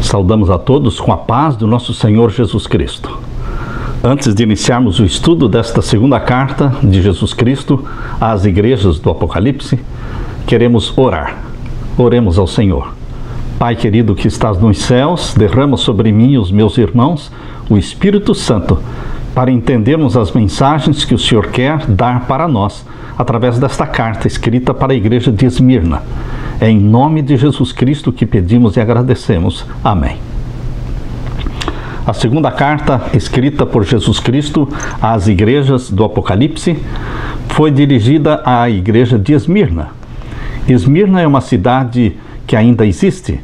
Saudamos a todos com a paz do nosso Senhor Jesus Cristo. Antes de iniciarmos o estudo desta segunda carta de Jesus Cristo às igrejas do Apocalipse, queremos orar. Oremos ao Senhor. Pai querido que estás nos céus, derrama sobre mim e os meus irmãos o Espírito Santo, para entendermos as mensagens que o Senhor quer dar para nós, através desta carta escrita para a igreja de Esmirna. É em nome de Jesus Cristo que pedimos e agradecemos. Amém. A segunda carta, escrita por Jesus Cristo às igrejas do Apocalipse, foi dirigida à igreja de Esmirna. Esmirna é uma cidade que ainda existe.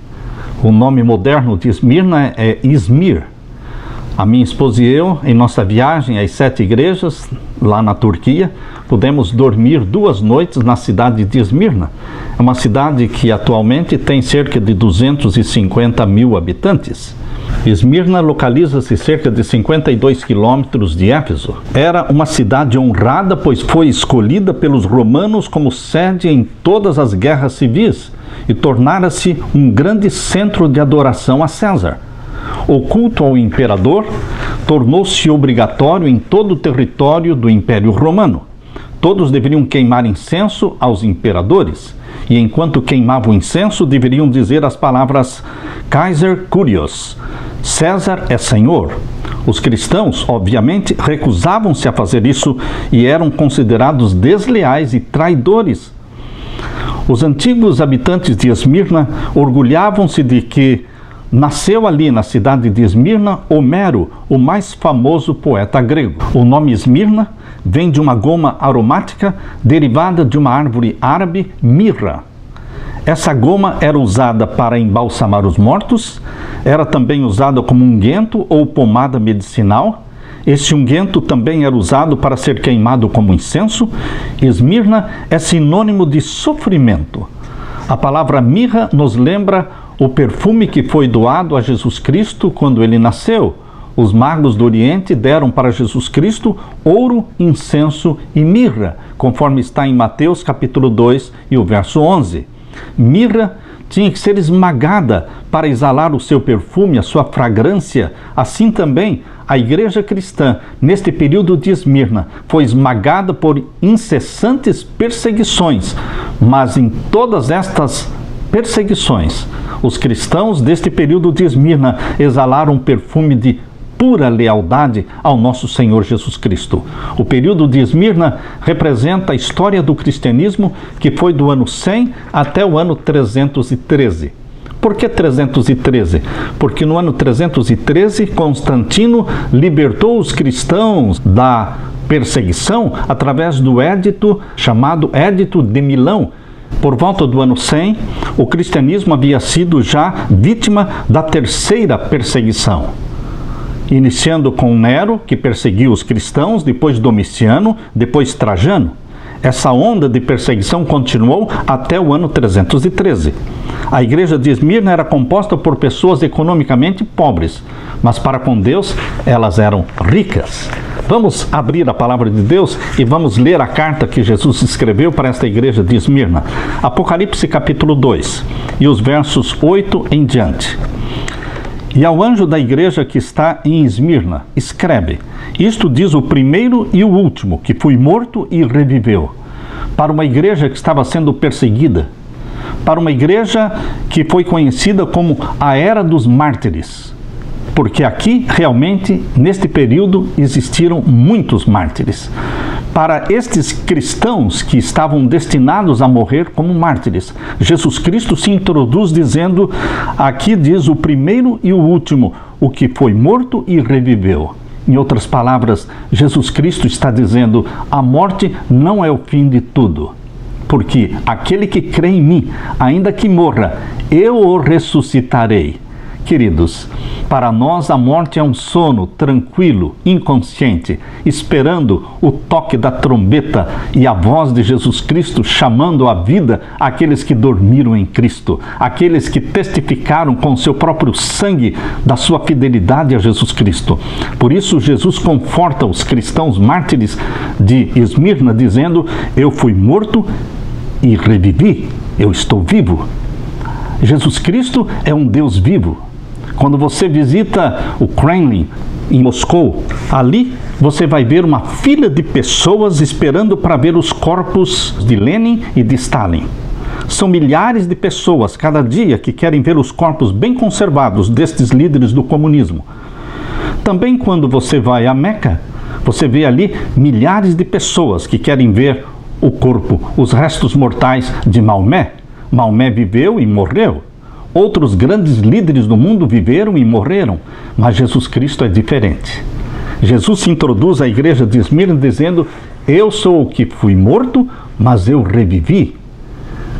O nome moderno de Esmirna é Izmir. A minha esposa e eu, em nossa viagem às 7 igrejas, lá na Turquia, pudemos dormir 2 noites na cidade de Esmirna. É uma cidade que atualmente tem cerca de 250 mil habitantes. Esmirna localiza-se cerca de 52 quilômetros de Éfeso. Era uma cidade honrada, pois foi escolhida pelos romanos como sede em todas as guerras civis e tornara-se um grande centro de adoração a César. O culto ao imperador tornou-se obrigatório em todo o território do Império Romano. Todos deveriam queimar incenso aos imperadores, e enquanto queimavam incenso, deveriam dizer as palavras Kaiser Kyrios, César é Senhor. Os cristãos, obviamente, recusavam-se a fazer isso e eram considerados desleais e traidores. Os antigos habitantes de Esmirna orgulhavam-se de que nasceu ali na cidade de Esmirna Homero, o mais famoso poeta grego. O nome Esmirna vem de uma goma aromática derivada de uma árvore árabe, mirra. Essa goma era usada para embalsamar os mortos, era também usada como unguento ou pomada medicinal. Este unguento também era usado para ser queimado como incenso. Esmirna é sinônimo de sofrimento. A palavra mirra nos lembra o perfume que foi doado a Jesus Cristo quando ele nasceu. Os magos do Oriente deram para Jesus Cristo ouro, incenso e mirra, conforme está em Mateus capítulo 2 e o verso 11. Mirra tinha que ser esmagada para exalar o seu perfume, a sua fragrância. Assim também, a igreja cristã, neste período de Esmirna, foi esmagada por incessantes perseguições. Mas em todas estas perseguições, os cristãos deste período de Esmirna exalaram um perfume de pura lealdade ao nosso Senhor Jesus Cristo. O período de Esmirna representa a história do cristianismo, que foi do ano 100 até o ano 313. Por que 313? Porque no ano 313, Constantino libertou os cristãos da perseguição através do édito chamado Édito de Milão. Por volta do ano 100, o cristianismo havia sido já vítima da terceira perseguição, iniciando com Nero, que perseguiu os cristãos, depois Domiciano, depois Trajano. Essa onda de perseguição continuou até o ano 313. A igreja de Esmirna era composta por pessoas economicamente pobres, mas para com Deus elas eram ricas. Vamos abrir a palavra de Deus e vamos ler a carta que Jesus escreveu para esta igreja de Esmirna. Apocalipse capítulo 2 e os versos 8 em diante. E ao anjo da igreja que está em Esmirna, escreve: isto diz o primeiro e o último, que foi morto e reviveu. Para uma igreja que estava sendo perseguida, para uma igreja que foi conhecida como a Era dos Mártires. Porque aqui, realmente, neste período, existiram muitos mártires. Para estes cristãos que estavam destinados a morrer como mártires, Jesus Cristo se introduz dizendo, aqui diz o primeiro e o último, o que foi morto e reviveu. Em outras palavras, Jesus Cristo está dizendo, a morte não é o fim de tudo. Porque aquele que crê em mim, ainda que morra, eu o ressuscitarei. Queridos, para nós a morte é um sono tranquilo, inconsciente, esperando o toque da trombeta e a voz de Jesus Cristo chamando à vida aqueles que dormiram em Cristo, aqueles que testificaram com seu próprio sangue da sua fidelidade a Jesus Cristo. Por isso Jesus conforta os cristãos mártires de Esmirna dizendo, eu fui morto e revivi, eu estou vivo. Jesus Cristo é um Deus vivo. Quando você visita o Kremlin em Moscou, ali você vai ver uma fila de pessoas esperando para ver os corpos de Lenin e de Stalin. São milhares de pessoas cada dia que querem ver os corpos bem conservados destes líderes do comunismo. Também quando você vai a Meca, você vê ali milhares de pessoas que querem ver o corpo, os restos mortais de Maomé. Maomé viveu e morreu. Outros grandes líderes do mundo viveram e morreram, mas Jesus Cristo é diferente. Jesus se introduz à igreja de Esmirna dizendo: eu sou o que fui morto, mas eu revivi.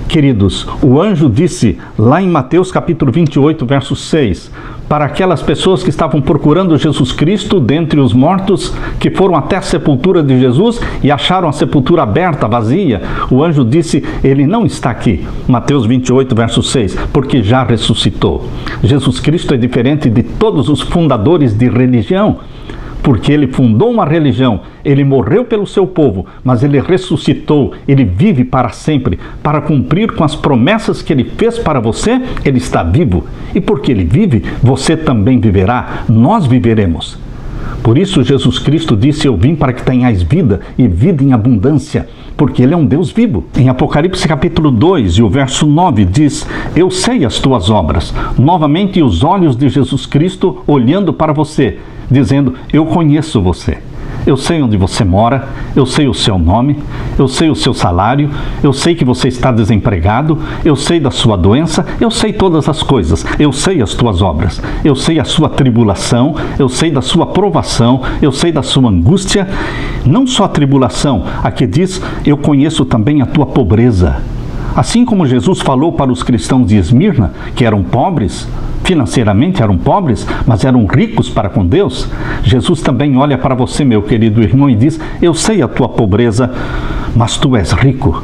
Queridos, o anjo disse lá em Mateus capítulo 28, verso 6, para aquelas pessoas que estavam procurando Jesus Cristo dentre os mortos, que foram até a sepultura de Jesus e acharam a sepultura aberta, vazia, o anjo disse: ele não está aqui. Mateus 28, verso 6, porque já ressuscitou. Jesus Cristo é diferente de todos os fundadores de religião, porque ele fundou uma religião, ele morreu pelo seu povo, mas ele ressuscitou, ele vive para sempre, para cumprir com as promessas que ele fez para você. Ele está vivo, e porque ele vive, você também viverá, nós viveremos. Por isso Jesus Cristo disse: eu vim para que tenhais vida, e vida em abundância, porque ele é um Deus vivo. Em Apocalipse capítulo 2 e o verso 9 diz: eu sei as tuas obras. Novamente os olhos de Jesus Cristo olhando para você, dizendo: eu conheço você. Eu sei onde você mora, eu sei o seu nome, eu sei o seu salário, eu sei que você está desempregado, eu sei da sua doença, eu sei todas as coisas, eu sei as tuas obras, eu sei a sua tribulação, eu sei da sua provação, eu sei da sua angústia. Não só a tribulação, aqui diz: eu conheço também a tua pobreza. Assim como Jesus falou para os cristãos de Esmirna, que eram pobres, financeiramente eram pobres, mas eram ricos para com Deus, Jesus também olha para você, meu querido irmão, e diz: eu sei a tua pobreza, mas tu és rico.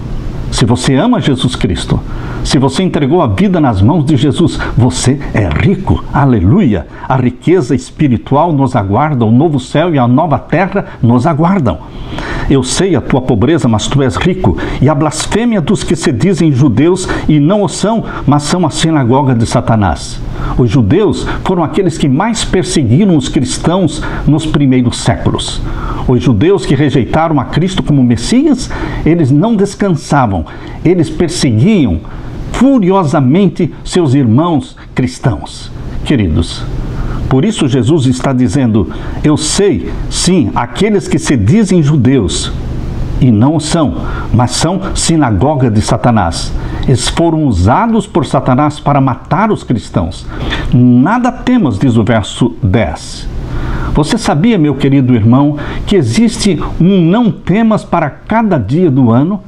Se você ama Jesus Cristo, se você entregou a vida nas mãos de Jesus, você é rico. Aleluia! A riqueza espiritual nos aguarda, o novo céu e a nova terra nos aguardam. Eu sei a tua pobreza, mas tu és rico. E a blasfêmia dos que se dizem judeus e não o são, mas são a sinagoga de Satanás. Os judeus foram aqueles que mais perseguiram os cristãos nos primeiros séculos. Os judeus que rejeitaram a Cristo como Messias, eles não descansavam, eles perseguiam furiosamente seus irmãos cristãos. Queridos, por isso Jesus está dizendo: eu sei, sim, aqueles que se dizem judeus e não são, mas são sinagoga de Satanás. Eles foram usados por Satanás para matar os cristãos. Nada temos, diz o verso 10. Você sabia, meu querido irmão, que existe um não temas para cada dia do ano?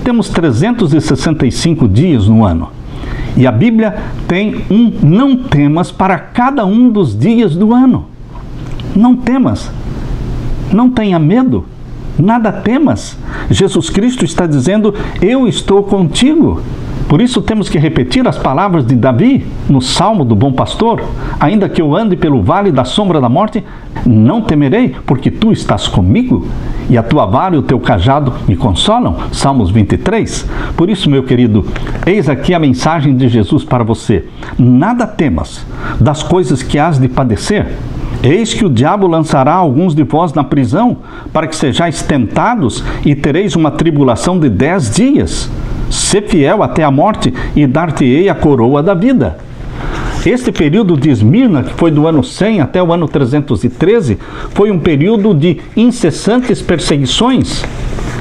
Temos 365 dias no ano. E a Bíblia tem um não temas para cada um dos dias do ano. Não temas. Não tenha medo. Nada temas. Jesus Cristo está dizendo: eu estou contigo. Por isso temos que repetir as palavras de Davi no Salmo do Bom Pastor: ainda que eu ande pelo vale da sombra da morte, não temerei, porque tu estás comigo, e a tua vara e o teu cajado me consolam. Salmos 23. Por isso, meu querido, eis aqui a mensagem de Jesus para você: nada temas das coisas que hás de padecer. Eis que o diabo lançará alguns de vós na prisão, para que sejais tentados, e tereis uma tribulação de 10 dias. Sê fiel até a morte, e dar-te-ei a coroa da vida. Este período de Esmirna, que foi do ano 100 até o ano 313, foi um período de incessantes perseguições.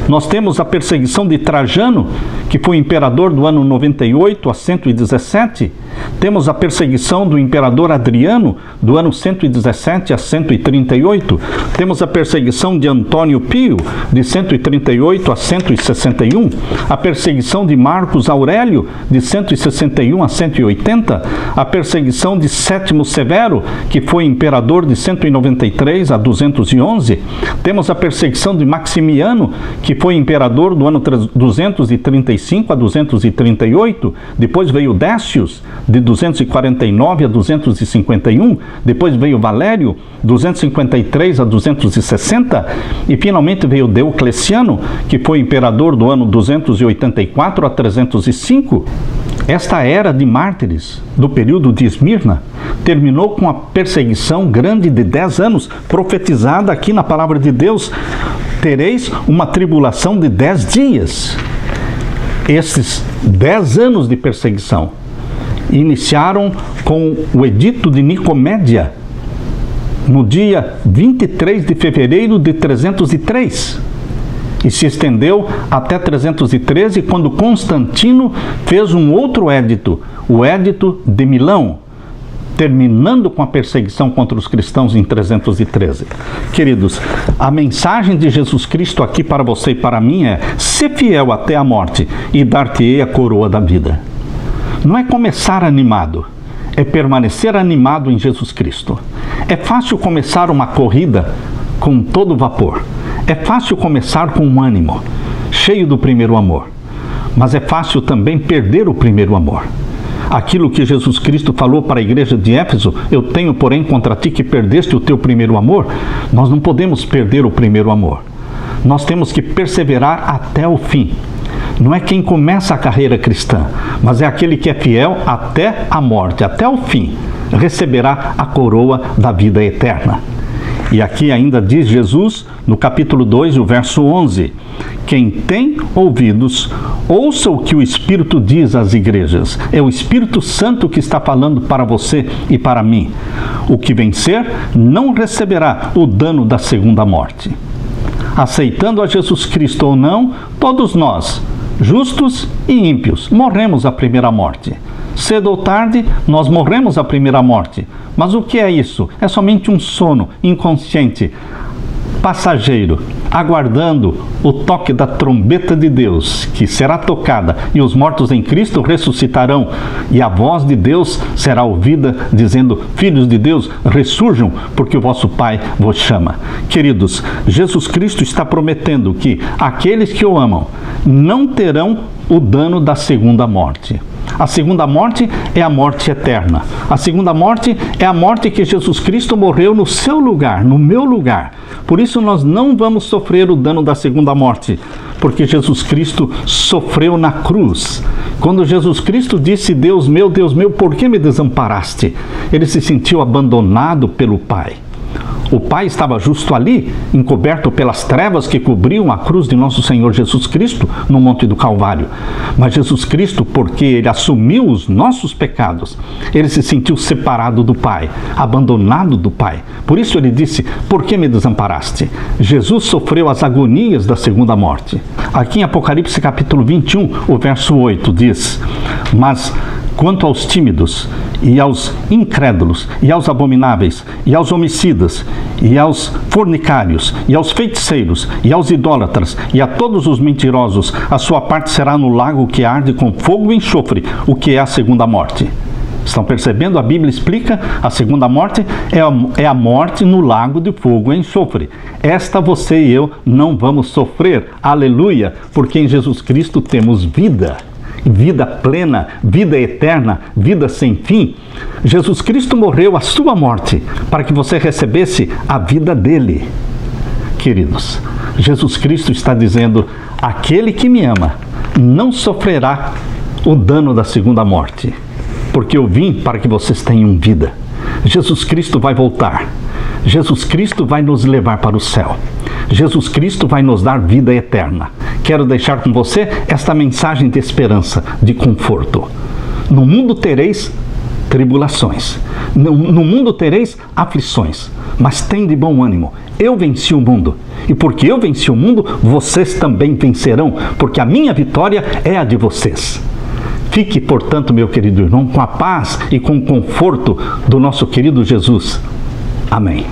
Nós temos a perseguição de Trajano, que foi imperador do ano 98 a 117. Temos a perseguição do imperador Adriano, do ano 117 a 138. Temos a perseguição de Antônio Pio, de 138 a 161. A perseguição de Marcos Aurélio, de 161 a 180. A perseguição de Sétimo Severo, que foi imperador de 193 a 211. Temos a perseguição de Maximiano, que foi imperador do ano 235 a 238. Depois veio Décius, de 249 a 251, depois veio Valério, 253 a 260, e finalmente veio Diocleciano, que foi imperador do ano 284 a 305. Esta era de mártires do período de Esmirna terminou com a perseguição grande de 10 anos, profetizada aqui na palavra de Deus. Tereis uma tribulação de 10 dias. Esses 10 anos de perseguição iniciaram com o edito de Nicomédia, no dia 23 de fevereiro de 303. E se estendeu até 313, quando Constantino fez um outro édito, o Édito de Milão, terminando com a perseguição contra os cristãos em 313. Queridos, a mensagem de Jesus Cristo aqui para você e para mim é: ser fiel até a morte e dar-te-ei a coroa da vida. Não é começar animado, é permanecer animado em Jesus Cristo. É fácil começar uma corrida com todo vapor. É fácil começar com um ânimo, cheio do primeiro amor. Mas é fácil também perder o primeiro amor. Aquilo que Jesus Cristo falou para a igreja de Éfeso: eu tenho, porém, contra ti que perdeste o teu primeiro amor. Nós não podemos perder o primeiro amor. Nós temos que perseverar até o fim. Não é quem começa a carreira cristã, mas é aquele que é fiel até a morte, até o fim. Receberá a coroa da vida eterna. E aqui ainda diz Jesus, no capítulo 2, o verso 11: quem tem ouvidos, ouça o que o Espírito diz às igrejas. É o Espírito Santo que está falando para você e para mim. O que vencer não receberá o dano da segunda morte. Aceitando a Jesus Cristo ou não, todos nós, justos e ímpios, morremos a primeira morte. Cedo ou tarde, nós morremos a primeira morte. Mas o que é isso? É somente um sono inconsciente, passageiro, aguardando o toque da trombeta de Deus, que será tocada, e os mortos em Cristo ressuscitarão, e a voz de Deus será ouvida, dizendo: filhos de Deus, ressurjam, porque o vosso Pai vos chama. Queridos, Jesus Cristo está prometendo que aqueles que o amam não terão o dano da segunda morte. A segunda morte é a morte eterna. A segunda morte é a morte que Jesus Cristo morreu no seu lugar, no meu lugar. Por isso nós não vamos sofrer o dano da segunda morte, porque Jesus Cristo sofreu na cruz. Quando Jesus Cristo disse: Deus meu, por que me desamparaste? Ele se sentiu abandonado pelo Pai. O Pai estava justo ali, encoberto pelas trevas que cobriam a cruz de nosso Senhor Jesus Cristo no Monte do Calvário. Mas Jesus Cristo, porque Ele assumiu os nossos pecados, Ele se sentiu separado do Pai, abandonado do Pai. Por isso Ele disse: por que me desamparaste? Jesus sofreu as agonias da segunda morte. Aqui em Apocalipse capítulo 21, o verso 8 diz: mas quanto aos tímidos, e aos incrédulos, e aos abomináveis, e aos homicidas, e aos fornicários, e aos feiticeiros, e aos idólatras, e a todos os mentirosos, a sua parte será no lago que arde com fogo e enxofre, o que é a segunda morte. Estão percebendo? A Bíblia explica: a segunda morte é a morte no lago de fogo e enxofre. Esta você e eu não vamos sofrer, aleluia, porque em Jesus Cristo temos vida. Vida plena, vida eterna, vida sem fim. Jesus Cristo morreu a sua morte para que você recebesse a vida dele. Queridos, Jesus Cristo está dizendo: aquele que me ama não sofrerá o dano da segunda morte, porque eu vim para que vocês tenham vida. Jesus Cristo vai voltar. Jesus Cristo vai nos levar para o céu. Jesus Cristo vai nos dar vida eterna. Quero deixar com você esta mensagem de esperança, de conforto. No mundo tereis tribulações. No mundo tereis aflições. Mas tem de bom ânimo. Eu venci o mundo. E porque eu venci o mundo, vocês também vencerão. Porque a minha vitória é a de vocês. Fique, portanto, meu querido irmão, com a paz e com o conforto do nosso querido Jesus. Amém.